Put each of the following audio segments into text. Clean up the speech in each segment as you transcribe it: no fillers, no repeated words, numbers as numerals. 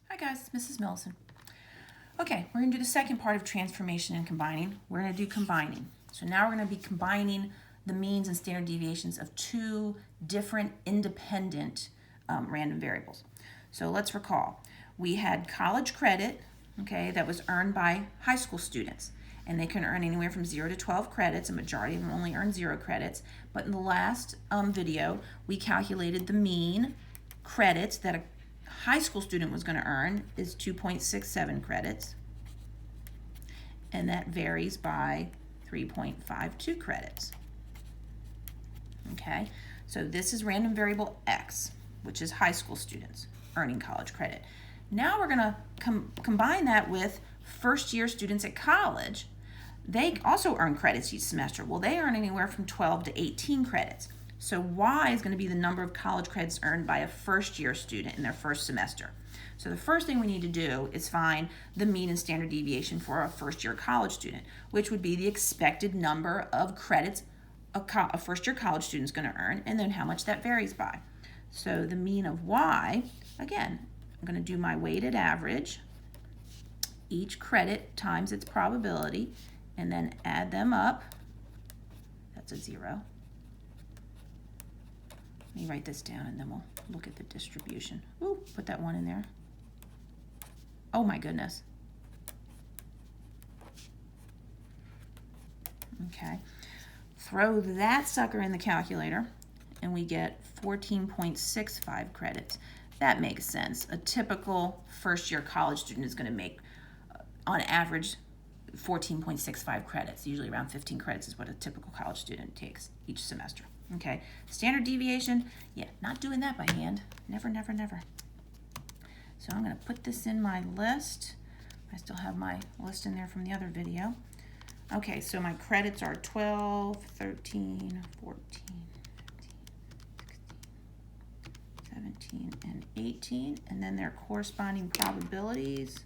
Hi guys, Mrs. Millison. Okay, we're going to do the second part of transformation and combining. We're going to do combining. So now we're going to be combining the means and standard deviations of two different independent random variables. So let's recall. We had college credit, okay, that was earned by high school students. And they can earn anywhere from 0 to 12 credits. A majority of them only earn 0 credits. But in the last video, we calculated the mean credits that a high school student was going to earn is 2.67 credits, and that varies by 3.52 credits. Okay, so this is random variable X, which is high school students earning college credit. Now we're going to combine that with first year students at college. They also earn credits each semester. Well, they earn anywhere from 12 to 18 credits. So Y is going to be the number of college credits earned by a first-year student in their first semester. So the first thing we need to do is find the mean and standard deviation for a first-year college student, which would be the expected number of credits a first-year college student is going to earn, and then how much that varies by. So the mean of Y, again, I'm going to do my weighted average, each credit times its probability, and then add them up. That's a 0. Let me write this down and then we'll look at the distribution. Ooh, put that 1 in there. Oh my goodness. Okay. Throw that sucker in the calculator and we get 14.65 credits. That makes sense. A typical first-year college student is going to make, on average, 14.65 credits. Usually around 15 credits is what a typical college student takes each semester. Okay, standard deviation, yeah, not doing that by hand. Never, never, never. So I'm going to put this in my list. I still have my list in there from the other video. Okay, so my credits are 12, 13, 14, 15, 16, 17, and 18, and then their corresponding probabilities.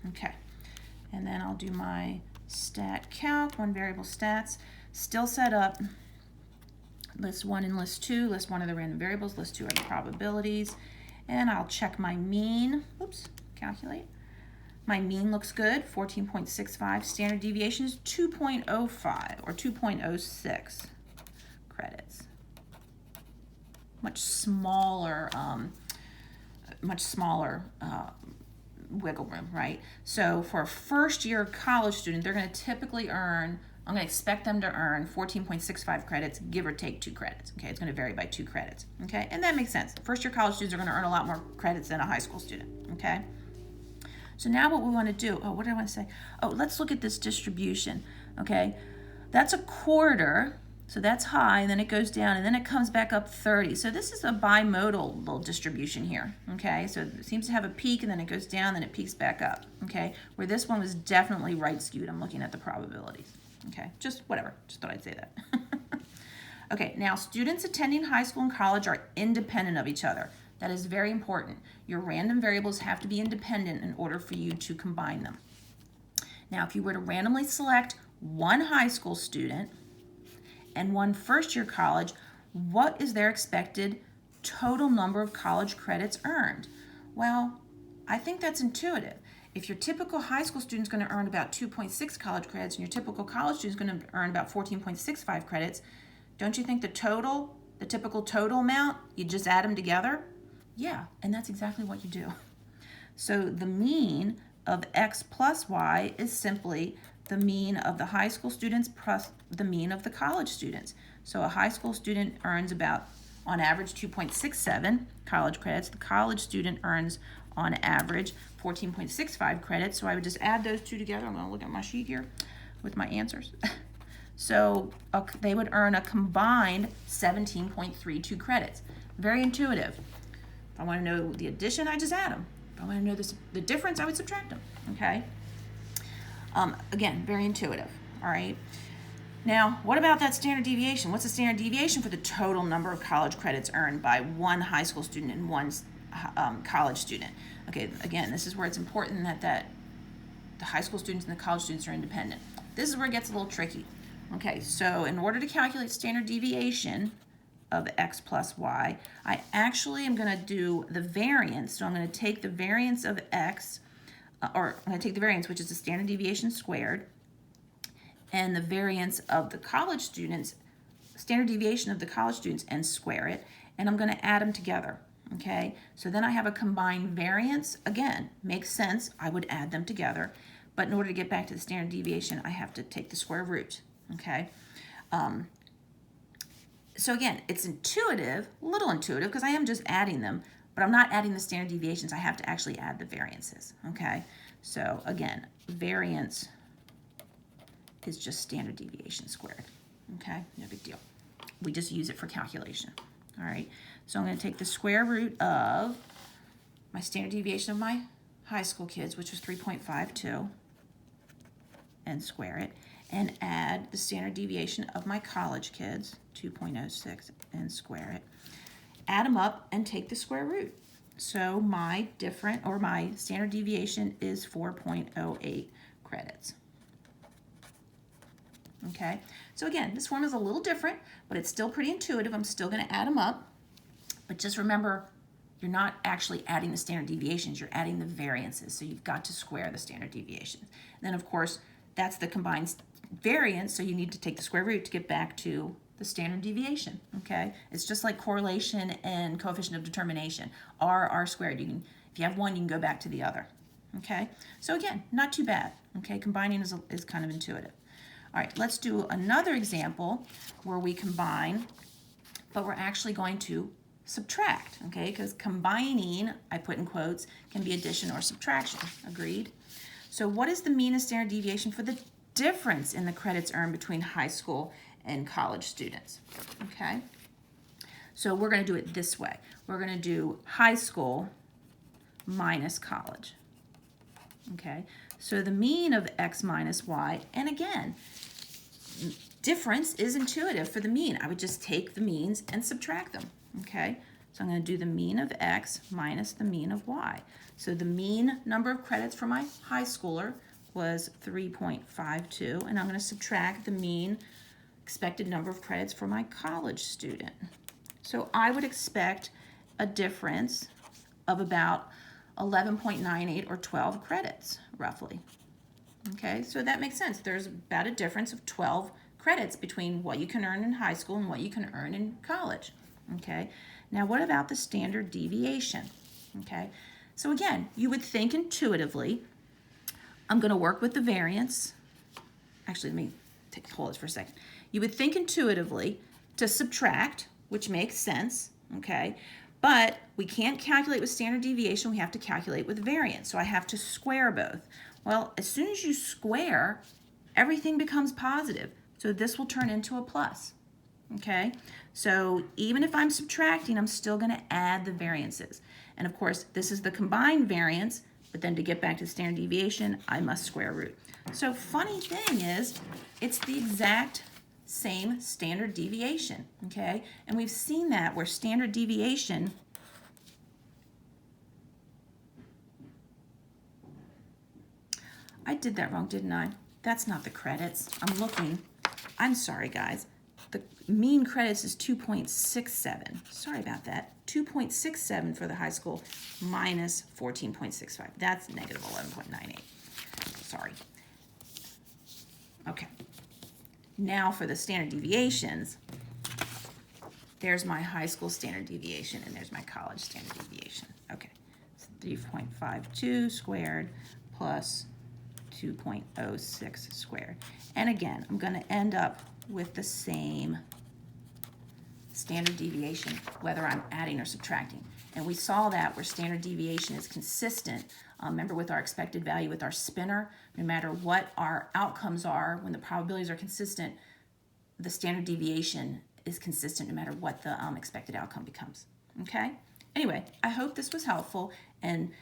Okay, and then I'll do my stat calc, one variable stats, still set up list 1 and list 2. List 1 are the random variables, list 2 are the probabilities, and I'll check my mean. Oops, calculate. My mean looks good, 14.65. Standard deviation is 2.05 or 2.06 credits. Much smaller wiggle room, right? So for a first-year college student, they're going to typically earn, I'm going to expect them to earn 14.65 credits, give or take 2 credits. Okay, it's going to vary by 2 credits. Okay, and that makes sense. First-year college students are going to earn a lot more credits than a high school student. Okay, so now what we want to do, what did I want to say? Oh, let's look at this distribution. Okay, that's a quarter. So that's high, and then it goes down, and then it comes back up 30. So this is a bimodal little distribution here, okay? So it seems to have a peak, and then it goes down, then it peaks back up, okay? Where this one was definitely right skewed. I'm looking at the probabilities, okay? Just whatever, just thought I'd say that. Okay, now students attending high school and college are independent of each other. That is very important. Your random variables have to be independent in order for you to combine them. Now, if you were to randomly select one high school student and one first-year college, what is their expected total number of college credits earned? Well, I think that's intuitive. If your typical high school student is going to earn about 2.6 college credits and your typical college student is going to earn about 14.65 credits, don't you think the typical total amount, you just add them together? Yeah, and that's exactly what you do. So the mean of X plus Y is simply the mean of the high school students plus the mean of the college students. So a high school student earns about, on average, 2.67 college credits. The college student earns, on average, 14.65 credits. So I would just add those two together. I'm going to look at my sheet here with my answers. So they would earn a combined 17.32 credits. Very intuitive. If I want to know the addition, I just add them. If I want to know the difference, I would subtract them. Okay? Again, very intuitive, all right? Now, what about that standard deviation? What's the standard deviation for the total number of college credits earned by one high school student and one college student? Okay, again, this is where it's important that the high school students and the college students are independent. This is where it gets a little tricky. Okay, so in order to calculate standard deviation of x plus y, I actually am going to do the variance. So I'm going to take the variance of x, or I'm going to take the variance, which is the standard deviation squared, and the variance of the college students, standard deviation of the college students, and square it, and I'm going to add them together. Okay, so then I have a combined variance. Again, makes sense, I would add them together, but in order to get back to the standard deviation, I have to take the square root. Okay, so again, it's intuitive, a little intuitive, because I am just adding them, but I'm not adding the standard deviations. I have to actually add the variances. Okay, so again, variance is just standard deviation squared. Okay, no big deal. We just use it for calculation. All right, so I'm going to take the square root of my standard deviation of my high school kids, which was 3.52, and square it, and add the standard deviation of my college kids, 2.06, and square it. Add them up and take the square root. So my standard deviation is 4.08 credits. Okay, so again, this form is a little different, but it's still pretty intuitive. I'm still going to add them up, but just remember, you're not actually adding the standard deviations, you're adding the variances, so you've got to square the standard deviations. And then, of course, that's the combined variance, so you need to take the square root to get back to the standard deviation. Okay, it's just like correlation and coefficient of determination, r squared. You can, if you have one, you can go back to the other. Okay, so again, not too bad. Okay, combining is kind of intuitive. All right, let's do another example where we combine, but we're actually going to subtract, okay? Because combining, I put in quotes, can be addition or subtraction. Agreed? So what is the mean and standard deviation for the difference in the credits earned between high school and college students? Okay? So we're going to do it this way. We're going to do high school minus college. Okay? So the mean of x minus y, and again, difference is intuitive for the mean. I would just take the means and subtract them. Okay, so I'm going to do the mean of x minus the mean of y. So the mean number of credits for my high schooler was 3.52, and I'm going to subtract the mean expected number of credits for my college student. So I would expect a difference of about 11.98 or 12 credits, roughly. Okay, so that makes sense. There's about a difference of 12 credits between what you can earn in high school and what you can earn in college. Okay, now what about the standard deviation? Okay, so again, you would think intuitively, I'm going to work with the variance. Actually, let me hold this for a second. You would think intuitively to subtract, which makes sense, okay, but we can't calculate with standard deviation, we have to calculate with variance, so I have to square both. Well, as soon as you square, everything becomes positive, so this will turn into a plus. Okay, so even if I'm subtracting, I'm still going to add the variances. And of course, this is the combined variance, but then to get back to standard deviation, I must square root. So funny thing is, it's the exact same standard deviation, okay? And we've seen that where standard deviation I did that wrong, didn't I? That's not the credits. I'm looking. I'm sorry, guys. The mean credits is 2.67. Sorry about that. 2.67 for the high school minus 14.65. That's negative 11.98. Sorry. Okay. Now for the standard deviations, there's my high school standard deviation and there's my college standard deviation. Okay. So 3.52 squared plus 2.06 squared. And again, I'm going to end up with the same standard deviation, whether I'm adding or subtracting. And we saw that where standard deviation is consistent. Remember with our expected value with our spinner, no matter what our outcomes are, when the probabilities are consistent, the standard deviation is consistent no matter what the expected outcome becomes. Okay? Anyway, I hope this was helpful. And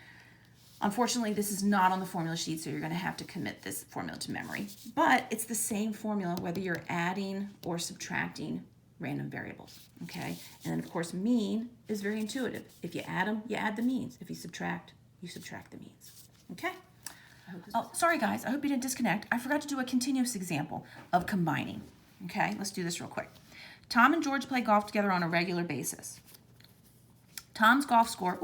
unfortunately, this is not on the formula sheet, so you're going to have to commit this formula to memory. But it's the same formula whether you're adding or subtracting random variables, okay? And then, of course, mean is very intuitive. If you add them, you add the means. If you subtract the means, okay? Oh, sorry, guys. I hope you didn't disconnect. I forgot to do a continuous example of combining. Okay, let's do this real quick. Tom and George play golf together on a regular basis. Tom's golf score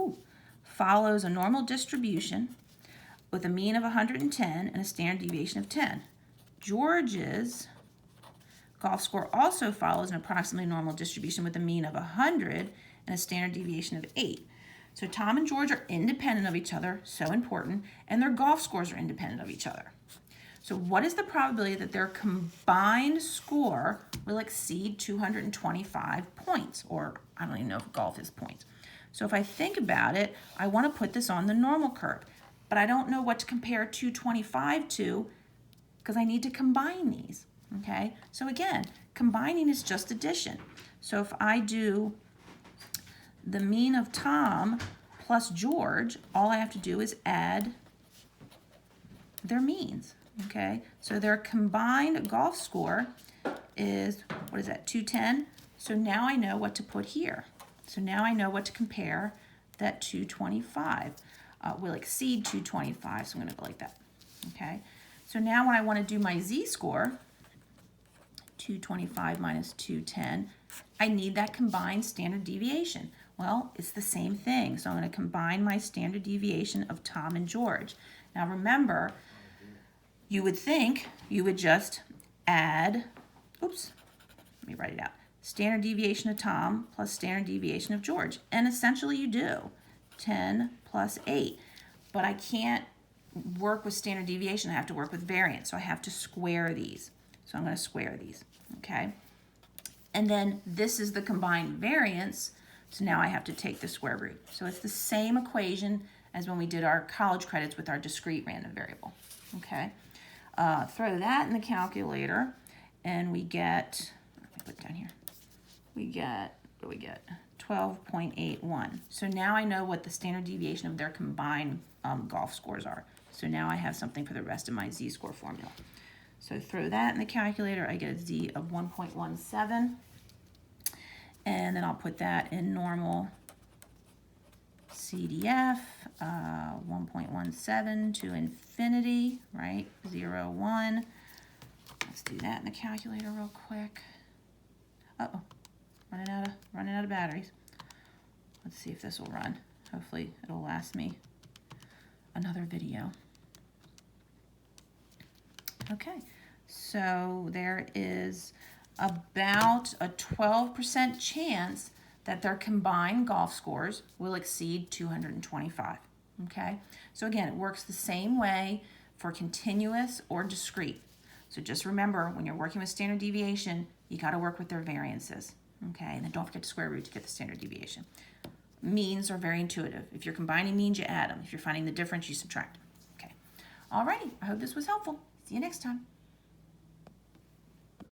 follows a normal distribution with a mean of 110 and a standard deviation of 10. George's golf score also follows an approximately normal distribution with a mean of 100 and a standard deviation of 8. So Tom and George are independent of each other, so important, and their golf scores are independent of each other. So what is the probability that their combined score will exceed 225 points? Or I don't even know if golf is points. So if I think about it, I want to put this on the normal curve, but I don't know what to compare 225 to because I need to combine these, okay? So again, combining is just addition. So if I do the mean of Tom plus George, all I have to do is add their means, okay? So their combined golf score is, what is that, 210? So now I know what to put here. So now I know what to compare that 225. Will exceed 225, so I'm gonna go like that, okay? So now when I wanna do my z-score, 225 minus 210, I need that combined standard deviation. Well, it's the same thing. So I'm going to combine my standard deviation of Tom and George. Now remember, you would think you would just add, let me write it out. Standard deviation of Tom plus standard deviation of George. And essentially you do, 10 plus 8. But I can't work with standard deviation. I have to work with variance. So I have to square these. So I'm going to square these, okay? And then this is the combined variance. So now I have to take the square root. So it's the same equation as when we did our college credits with our discrete random variable, okay? Throw that in the calculator and we get, let me put it down here. We get, what do we get? 12.81. So now I know what the standard deviation of their combined golf scores are. So now I have something for the rest of my z-score formula. So throw that in the calculator, I get a z of 1.17. And then I'll put that in normal CDF, 1.17 to infinity, right? 0, 1. Let's do that in the calculator real quick. Uh-oh, running out of batteries. Let's see if this will run. Hopefully it'll last me another video. Okay, so there is about a 12% chance that their combined golf scores will exceed 225, okay? So again, it works the same way for continuous or discrete. So just remember, when you're working with standard deviation, you gotta work with their variances, okay? And then don't forget to square root to get the standard deviation. Means are very intuitive. If you're combining means, you add them. If you're finding the difference, you subtract them, okay? Alrighty, I hope this was helpful. See you next time.